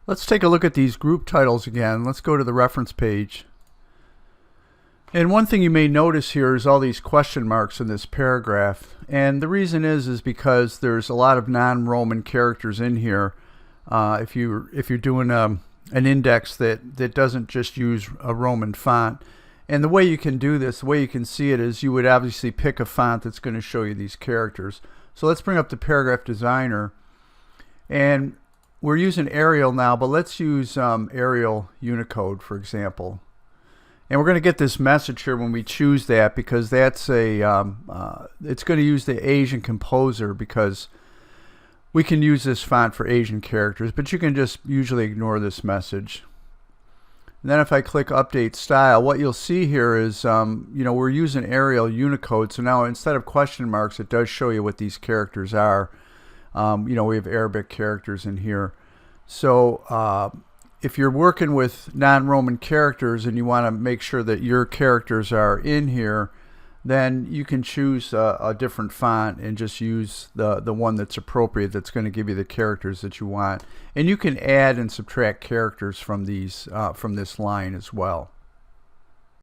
Let's take a look at these group titles again. Let's go to the reference page. And one thing you may notice here is all these question marks in this paragraph. And the reason is because there's a lot of non-Roman characters in here. If you're doing an index that doesn't just use a Roman font. And the way you can do this, the way you can see it, is you would obviously pick a font that's going to show you these characters. So let's bring up the paragraph designer. And we're using Arial now, but let's use Arial Unicode, for example. And we're going to get this message here when we choose that, because that's it's going to use the Asian composer, because we can use this font for Asian characters, but you can just usually ignore this message. And then if I click Update Style, what you'll see here is, we're using Arial Unicode, so now instead of question marks, it does show you what these characters are. We have Arabic characters in here. So if you're working with non-Roman characters and you want to make sure that your characters are in here, then you can choose a different font and just use the one that's appropriate, that's going to give you the characters that you want. And you can add and subtract characters from these from this line as well.